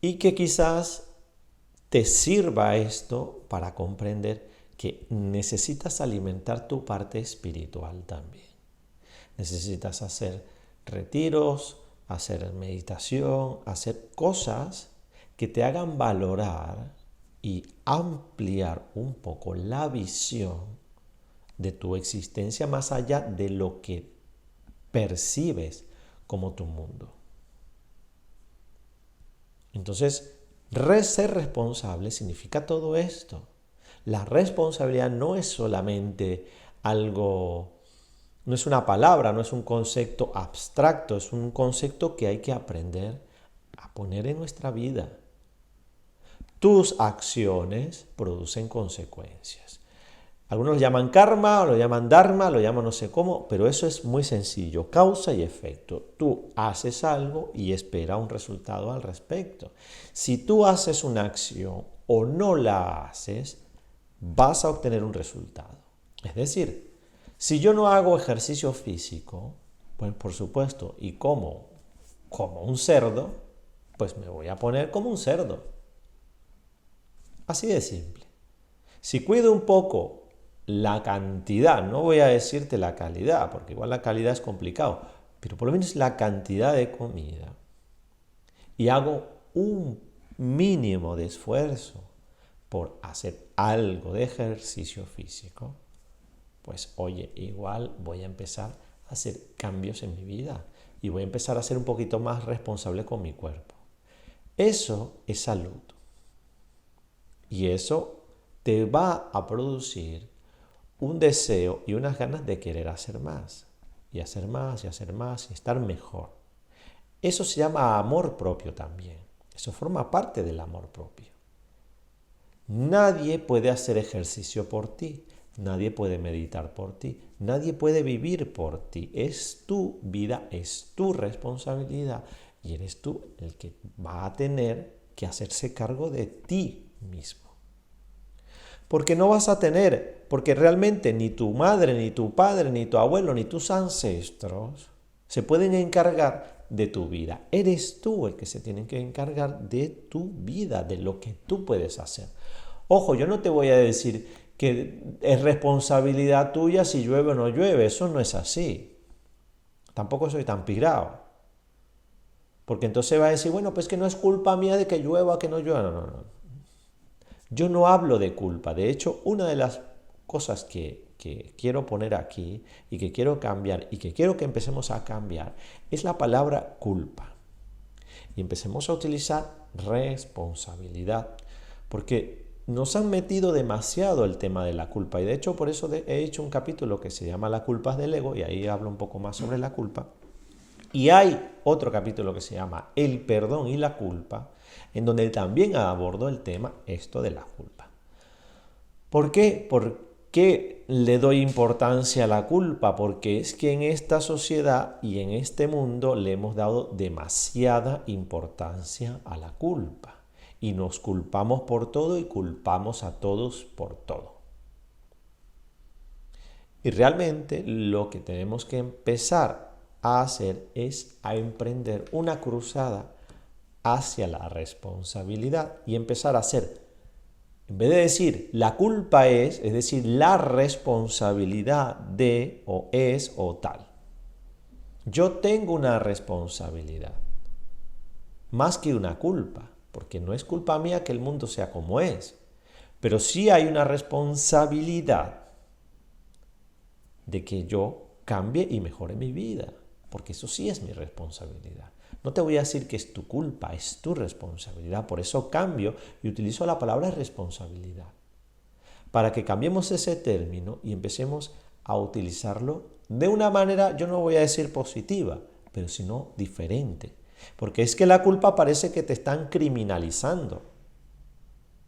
y que quizás te sirva esto para comprender que necesitas alimentar tu parte espiritual también. Necesitas hacer retiros, hacer meditación, hacer cosas que te hagan valorar y ampliar un poco la visión de tu existencia más allá de lo que percibes como tu mundo. Entonces, ser responsable significa todo esto. La responsabilidad no es solamente algo, no es una palabra, no es un concepto abstracto, es un concepto que hay que aprender a poner en nuestra vida. Tus acciones producen consecuencias. Algunos lo llaman karma, lo llaman dharma, lo llaman no sé cómo, pero eso es muy sencillo, causa y efecto. Tú haces algo y espera un resultado al respecto. Si tú haces una acción o no la haces, vas a obtener un resultado. Es decir, si yo no hago ejercicio físico, pues por supuesto, y como un cerdo, pues me voy a poner como un cerdo. Así de simple. Si cuido un poco la cantidad, no voy a decirte la calidad, porque igual la calidad es complicado, pero por lo menos la cantidad de comida, y hago un mínimo de esfuerzo por hacer algo de ejercicio físico, pues oye, igual voy a empezar a hacer cambios en mi vida y voy a empezar a ser un poquito más responsable con mi cuerpo. Eso es salud. Y eso te va a producir un deseo y unas ganas de querer hacer más, y hacer más, y hacer más, y estar mejor. Eso se llama amor propio también. Eso forma parte del amor propio. Nadie puede hacer ejercicio por ti, nadie puede meditar por ti, nadie puede vivir por ti. Es tu vida, es tu responsabilidad, y eres tú el que va a tener que hacerse cargo de ti mismo. Porque no vas a tener, porque realmente ni tu madre, ni tu padre, ni tu abuelo, ni tus ancestros se pueden encargar de tu vida. Eres tú el que se tiene que encargar de tu vida, de lo que tú puedes hacer. Ojo, yo no te voy a decir que es responsabilidad tuya si llueve o no llueve, eso no es así. Tampoco soy tan pirado. Porque entonces va a decir, bueno, pues que no es culpa mía de que llueva o que no llueva. No. Yo no hablo de culpa. De hecho, una de las cosas que quiero poner aquí y que quiero cambiar y que quiero que empecemos a cambiar es la palabra culpa. Y empecemos a utilizar responsabilidad. Porque nos han metido demasiado el tema de la culpa. Y de hecho, por eso he hecho un capítulo que se llama La culpa del ego, y ahí hablo un poco más sobre la culpa. Y hay otro capítulo que se llama El perdón y la culpa, en donde también abordó el tema esto de la culpa. ¿Por qué? ¿Por qué le doy importancia a la culpa? Porque es que en esta sociedad y en este mundo le hemos dado demasiada importancia a la culpa. Y nos culpamos por todo y culpamos a todos por todo. Y realmente lo que tenemos que empezar a hacer es a emprender una cruzada hacia la responsabilidad y empezar a hacer, en vez de decir la culpa es decir, la responsabilidad de o es o tal. Yo tengo una responsabilidad, más que una culpa, porque no es culpa mía que el mundo sea como es, pero sí hay una responsabilidad de que yo cambie y mejore mi vida, porque eso sí es mi responsabilidad. No te voy a decir que es tu culpa, es tu responsabilidad. Por eso cambio y utilizo la palabra responsabilidad. Para que cambiemos ese término y empecemos a utilizarlo de una manera, yo no voy a decir positiva, pero sino diferente. Porque es que la culpa parece que te están criminalizando.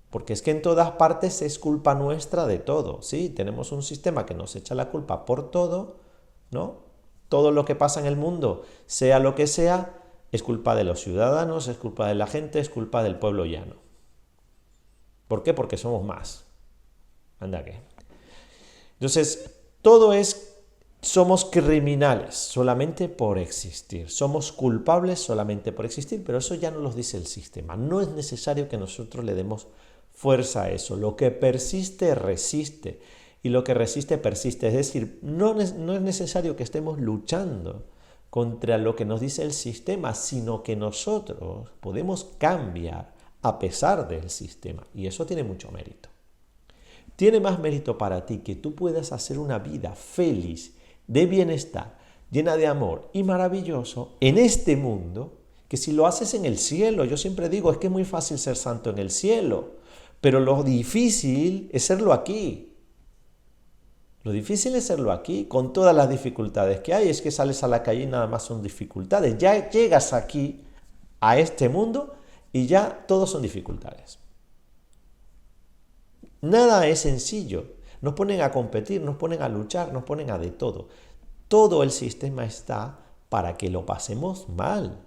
Porque es que en todas partes es culpa nuestra de todo. Sí, tenemos un sistema que nos echa la culpa por todo, ¿no? Todo lo que pasa en el mundo, sea lo que sea, es culpa de los ciudadanos, es culpa de la gente, es culpa del pueblo llano. ¿Por qué? Porque somos más. Anda que. Entonces, todo es Somos criminales solamente por existir, somos culpables solamente por existir, pero eso ya no lo dice el sistema. No es necesario que nosotros le demos fuerza a eso. Lo que persiste, resiste, y lo que resiste, persiste. Es decir, no es necesario que estemos luchando contra lo que nos dice el sistema, sino que nosotros podemos cambiar a pesar del sistema, y eso tiene mucho mérito. Tiene más mérito para ti que tú puedas hacer una vida feliz, de bienestar, llena de amor y maravilloso en este mundo, que si lo haces en el cielo. Yo siempre digo, es que es muy fácil ser santo en el cielo, pero lo difícil es serlo aquí. Lo difícil es serlo aquí, con todas las dificultades que hay. Es que sales a la calle y nada más son dificultades. Ya llegas aquí, a este mundo, y ya todos son dificultades. Nada es sencillo. Nos ponen a competir, nos ponen a luchar, nos ponen a de todo. Todo el sistema está para que lo pasemos mal.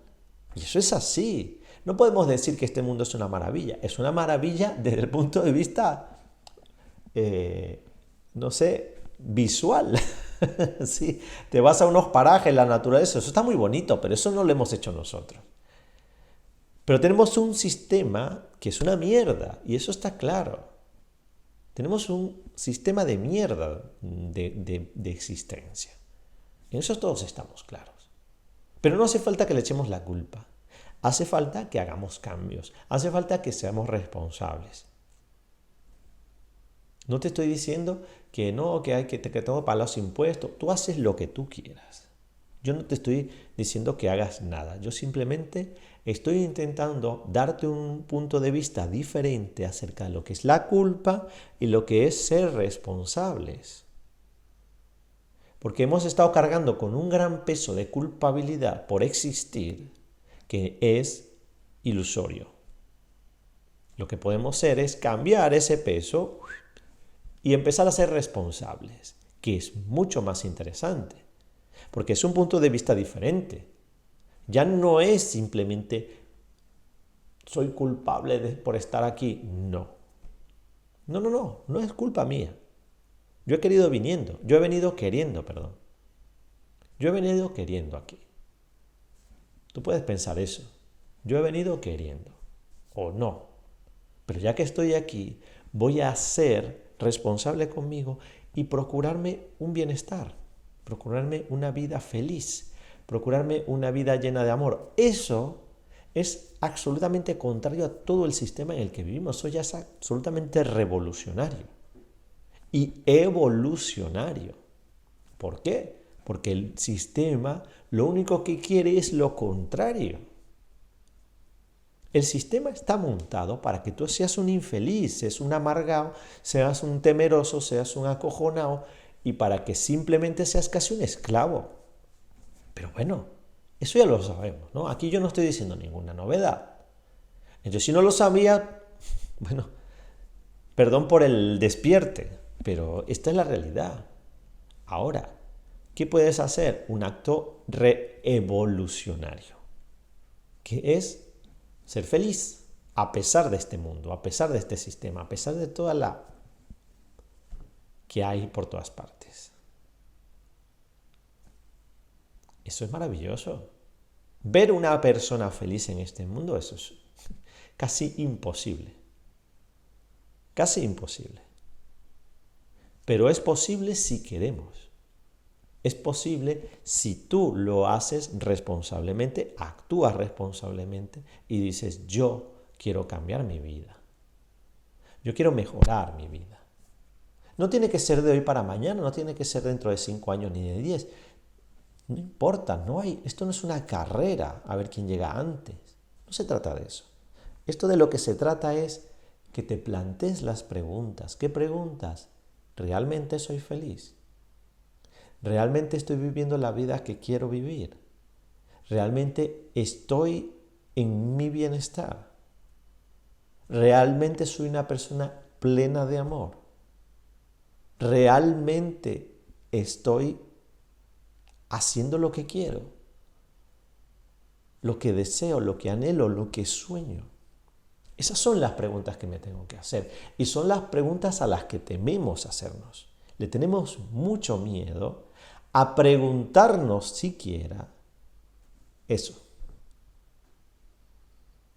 Y eso es así. No podemos decir que este mundo es una maravilla. Es una maravilla desde el punto de vista, visual. Sí, te vas a unos parajes, la naturaleza, eso está muy bonito, pero eso no lo hemos hecho nosotros. Pero tenemos un sistema que es una mierda, y eso está claro. Tenemos un sistema de mierda de existencia. En eso todos estamos claros. Pero no hace falta que le echemos la culpa. Hace falta que hagamos cambios. Hace falta que seamos responsables. No te estoy diciendo que no, que tengo que pagar los impuestos. Tú haces lo que tú quieras. Yo no te estoy diciendo que hagas nada. Yo simplemente estoy intentando darte un punto de vista diferente acerca de lo que es la culpa y lo que es ser responsables. Porque hemos estado cargando con un gran peso de culpabilidad por existir que es ilusorio. Lo que podemos hacer es cambiar ese peso y empezar a ser responsables, que es mucho más interesante, porque es un punto de vista diferente. Ya no es simplemente soy culpable por estar aquí. No es culpa mía. Yo he venido queriendo aquí. Tú puedes pensar eso. Yo he venido queriendo, o no. Pero ya que estoy aquí, voy a ser responsable conmigo y procurarme un bienestar, procurarme una vida feliz, procurarme una vida llena de amor. Eso es absolutamente contrario a todo el sistema en el que vivimos. Eso ya es absolutamente revolucionario y evolucionario. ¿Por qué? Porque el sistema lo único que quiere es lo contrario. El sistema está montado para que tú seas un infeliz, seas un amargado, seas un temeroso, seas un acojonado, y para que simplemente seas casi un esclavo. Pero bueno, eso ya lo sabemos, ¿no? Aquí yo no estoy diciendo ninguna novedad. Entonces, si no lo sabía, bueno, perdón por el despierte, pero esta es la realidad. Ahora, ¿qué puedes hacer? Un acto reevolucionario, que es ser feliz a pesar de este mundo, a pesar de este sistema, a pesar de toda la que hay por todas partes. Eso es maravilloso. Ver una persona feliz en este mundo, eso es casi imposible. Casi imposible. Pero es posible si queremos. Es posible si tú lo haces responsablemente, actúas responsablemente y dices, yo quiero cambiar mi vida. Yo quiero mejorar mi vida. No tiene que ser de hoy para mañana, no tiene que ser dentro de 5 años ni de 10. No importa, esto no es una carrera a ver quién llega antes. No se trata de eso. Esto de lo que se trata es que te plantees las preguntas. ¿Qué preguntas? ¿Realmente soy feliz? ¿Realmente estoy viviendo la vida que quiero vivir? ¿Realmente estoy en mi bienestar? ¿Realmente soy una persona plena de amor? ¿Realmente estoy haciendo lo que quiero? ¿Lo que deseo, lo que anhelo, lo que sueño? Esas son las preguntas que me tengo que hacer. Y son las preguntas a las que tememos hacernos. Le tenemos mucho miedo a preguntarnos siquiera eso.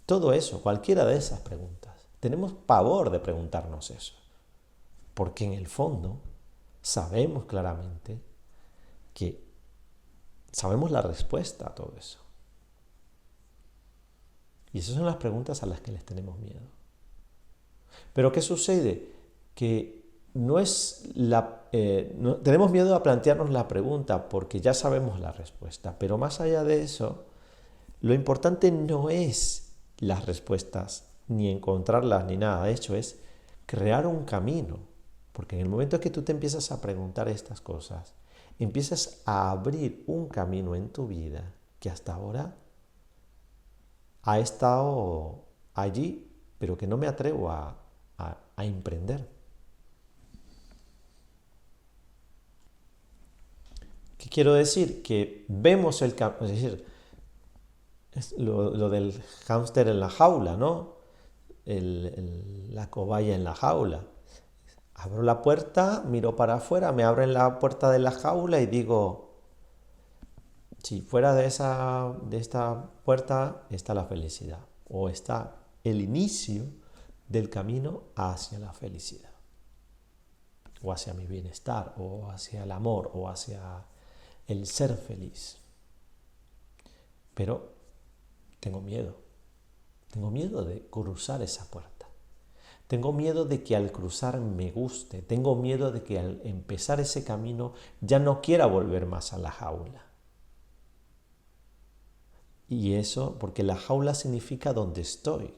Todo eso, cualquiera de esas preguntas. Tenemos pavor de preguntarnos eso, porque en el fondo sabemos claramente que sabemos la respuesta a todo eso. Y esas son las preguntas a las que les tenemos miedo. Pero ¿qué sucede? Que tenemos miedo a plantearnos la pregunta porque ya sabemos la respuesta. Pero más allá de eso, lo importante no es las respuestas, ni encontrarlas, ni nada. De hecho, es crear un camino. Porque en el momento que tú te empiezas a preguntar estas cosas, empiezas a abrir un camino en tu vida que hasta ahora ha estado allí, pero que no me atrevo a emprender. ¿Qué quiero decir? Que vemos el camino, es decir, lo del hámster en la jaula, ¿no? La cobaya en la jaula. Abro la puerta, miro para afuera, me abren la puerta de la jaula y digo, si fuera de esta puerta está la felicidad, o está el inicio del camino hacia la felicidad, o hacia mi bienestar, o hacia el amor, o hacia el ser feliz. Pero tengo miedo de cruzar esa puerta. Tengo miedo de que al cruzar me guste. Tengo miedo de que al empezar ese camino ya no quiera volver más a la jaula. Y eso porque la jaula significa donde estoy.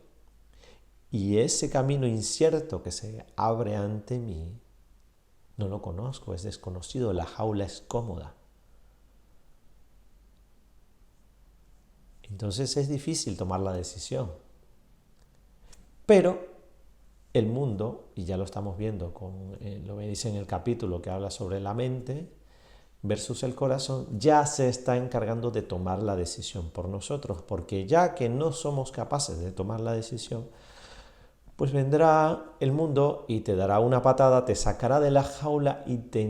Y ese camino incierto que se abre ante mí, no lo conozco, es desconocido. La jaula es cómoda. Entonces es difícil tomar la decisión. Pero el mundo, y ya lo estamos viendo con lo que dice en el capítulo que habla sobre la mente versus el corazón, ya se está encargando de tomar la decisión por nosotros, porque ya que no somos capaces de tomar la decisión, pues vendrá el mundo y te dará una patada, te sacará de la jaula y te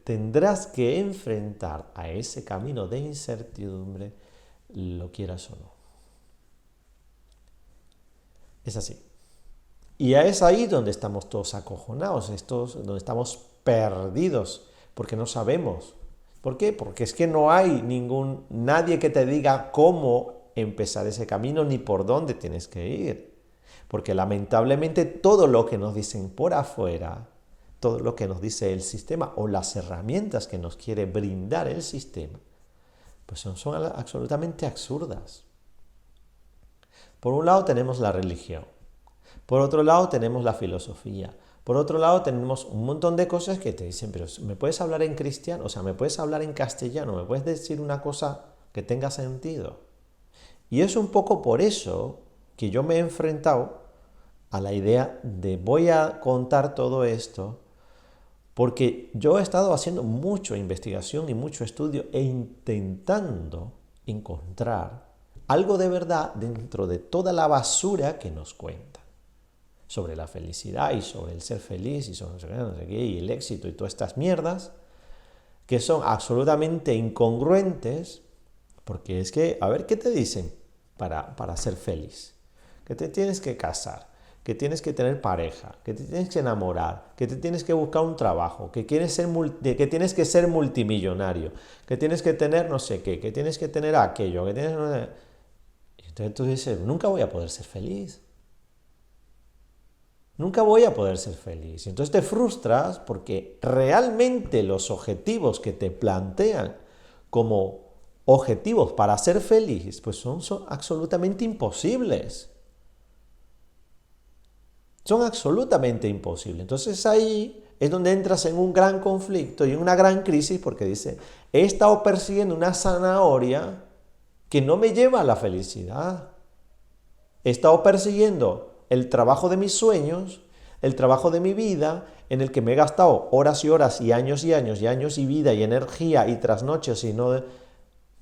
tendrás que enfrentar a ese camino de incertidumbre, lo quieras o no. Es así. Y es ahí donde estamos todos acojonados, donde estamos perdidos, porque no sabemos. ¿Por qué? Porque es que no hay nadie que te diga cómo empezar ese camino ni por dónde tienes que ir. Porque lamentablemente todo lo que nos dicen por afuera, todo lo que nos dice el sistema o las herramientas que nos quiere brindar el sistema, pues son absolutamente absurdas. Por un lado tenemos la religión, por otro lado tenemos la filosofía, por otro lado tenemos un montón de cosas que te dicen, pero ¿me puedes hablar en cristiano? O sea, ¿me puedes hablar en castellano? ¿Me puedes decir una cosa que tenga sentido? Y es un poco por eso que yo me he enfrentado a la idea de voy a contar todo esto, porque yo he estado haciendo mucha investigación y mucho estudio e intentando encontrar algo de verdad dentro de toda la basura que nos cuentan sobre la felicidad y sobre el ser feliz y sobre no sé qué, y el éxito y todas estas mierdas que son absolutamente incongruentes, porque es que, a ver, ¿qué te dicen para ser feliz? Que te tienes que casar, que tienes que tener pareja, que te tienes que enamorar, que te tienes que buscar un trabajo, que tienes que ser multimillonario, que tienes que tener no sé qué, que tienes que tener aquello, que tienes... Entonces tú dices, nunca voy a poder ser feliz. Nunca voy a poder ser feliz. Entonces te frustras porque realmente los objetivos que te plantean como objetivos para ser feliz, pues son absolutamente imposibles. Son absolutamente imposibles. Entonces ahí es donde entras en un gran conflicto y en una gran crisis porque dice, he estado persiguiendo una zanahoria que no me lleva a la felicidad. He estado persiguiendo el trabajo de mis sueños, el trabajo de mi vida, en el que me he gastado horas y horas y años y años y años y vida y energía y trasnoches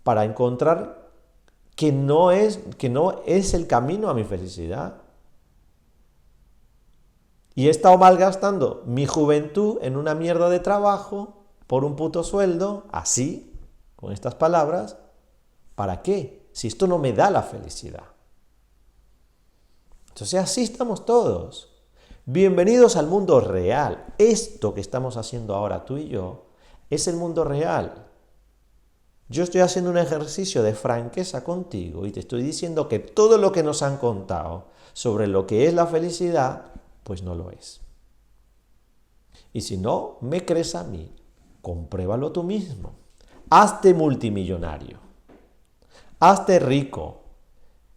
para encontrar que no es el camino a mi felicidad. Y he estado malgastando mi juventud en una mierda de trabajo por un puto sueldo, así, con estas palabras. ¿Para qué? Si esto no me da la felicidad. Entonces así estamos todos. Bienvenidos al mundo real. Esto que estamos haciendo ahora tú y yo es el mundo real. Yo estoy haciendo un ejercicio de franqueza contigo y te estoy diciendo que todo lo que nos han contado sobre lo que es la felicidad, pues no lo es. Y si no me crees a mí, compruébalo tú mismo. Hazte multimillonario. Hazte rico.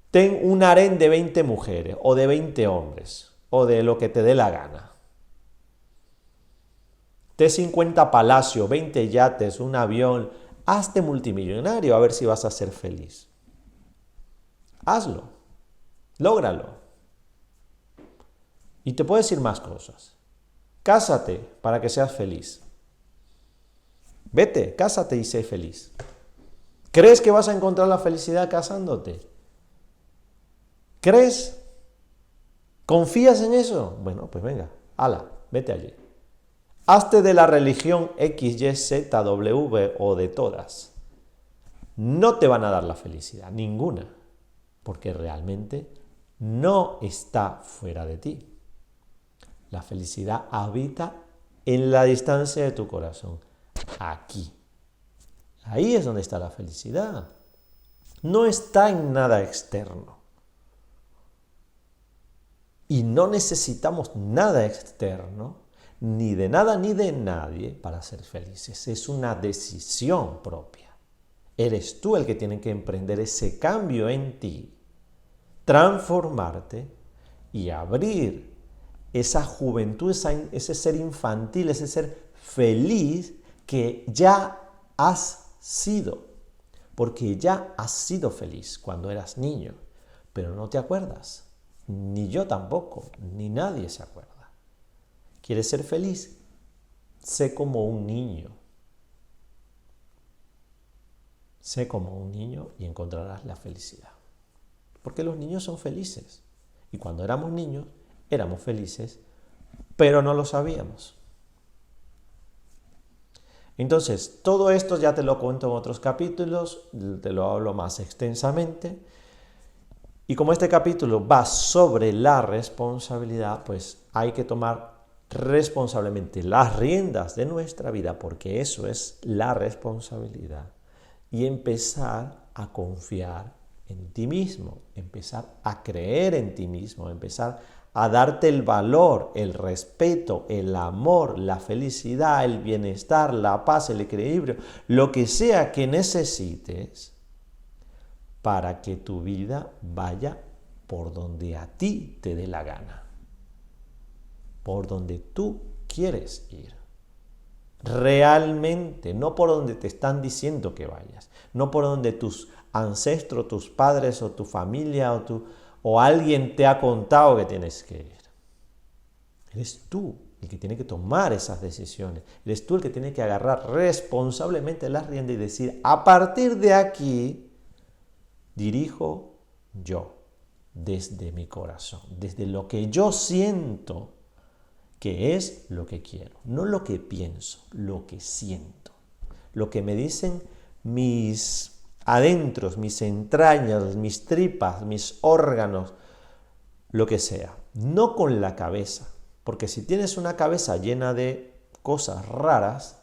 Ten un harén de 20 mujeres o de 20 hombres o de lo que te dé la gana. Ten 50 palacios, 20 yates, un avión. Hazte multimillonario a ver si vas a ser feliz. Hazlo. Lógralo. Y te puedo decir más cosas. Cásate para que seas feliz. Vete, cásate y sé feliz. ¿Crees que vas a encontrar la felicidad casándote? ¿Crees? ¿Confías en eso? Bueno, pues venga, ala, vete allí. Hazte de la religión X, Y, Z, W o de todas. No te van a dar la felicidad, ninguna, porque realmente no está fuera de ti. La felicidad habita en la distancia de tu corazón, aquí. Ahí es donde está la felicidad. No está en nada externo. Y no necesitamos nada externo, ni de nada ni de nadie para ser felices. Es una decisión propia. Eres tú el que tiene que emprender ese cambio en ti, transformarte y abrir esa juventud, ese ser infantil, ese ser feliz que ya has sido. Porque ya has sido feliz cuando eras niño, pero no te acuerdas. Ni yo tampoco, ni nadie se acuerda. ¿Quieres ser feliz? Sé como un niño. Sé como un niño y encontrarás la felicidad. Porque los niños son felices. Y cuando éramos niños, éramos felices, pero no lo sabíamos. Entonces, todo esto ya te lo cuento en otros capítulos, te lo hablo más extensamente. Y como este capítulo va sobre la responsabilidad, pues hay que tomar responsablemente las riendas de nuestra vida, porque eso es la responsabilidad, y empezar a confiar en ti mismo, empezar a creer en ti mismo, empezar a darte el valor, el respeto, el amor, la felicidad, el bienestar, la paz, el equilibrio, lo que sea que necesites para que tu vida vaya por donde a ti te dé la gana, por donde tú quieres ir. Realmente, no por donde te están diciendo que vayas, no por donde tus ancestros, tus padres o tu familia o alguien te ha contado que tienes que ir. Eres tú el que tiene que tomar esas decisiones. Eres tú el que tiene que agarrar responsablemente las riendas y decir, a partir de aquí, dirijo yo, desde mi corazón, desde lo que yo siento que es lo que quiero, no lo que pienso, lo que siento, lo que me dicen mis adentros, mis entrañas, mis tripas, mis órganos, lo que sea, no con la cabeza, porque si tienes una cabeza llena de cosas raras,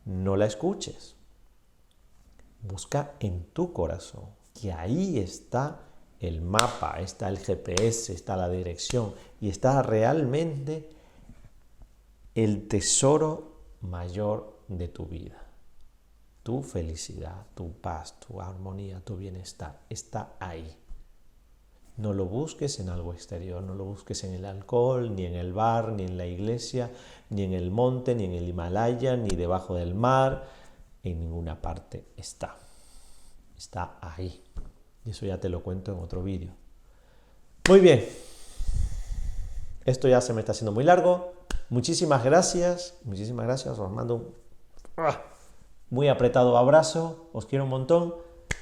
no la escuches. Busca en tu corazón, que ahí está el mapa, está el GPS, está la dirección y está realmente el tesoro mayor de tu vida. Tu felicidad, tu paz, tu armonía, tu bienestar está ahí. No lo busques en algo exterior, no lo busques en el alcohol, ni en el bar, ni en la iglesia, ni en el monte, ni en el Himalaya, ni debajo del mar. En ninguna parte está. Está ahí. Y eso ya te lo cuento en otro vídeo. Muy bien. Esto ya se me está haciendo muy largo. Muchísimas gracias. Os mando un muy apretado abrazo. Os quiero un montón.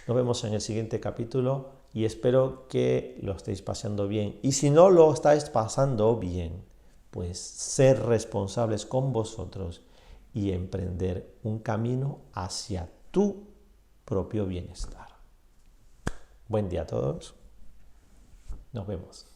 Nos vemos en el siguiente capítulo y espero que lo estéis pasando bien. Y si no lo estáis pasando bien, pues ser responsables con vosotros y emprender un camino hacia tu propio bienestar. Buen día a todos. Nos vemos.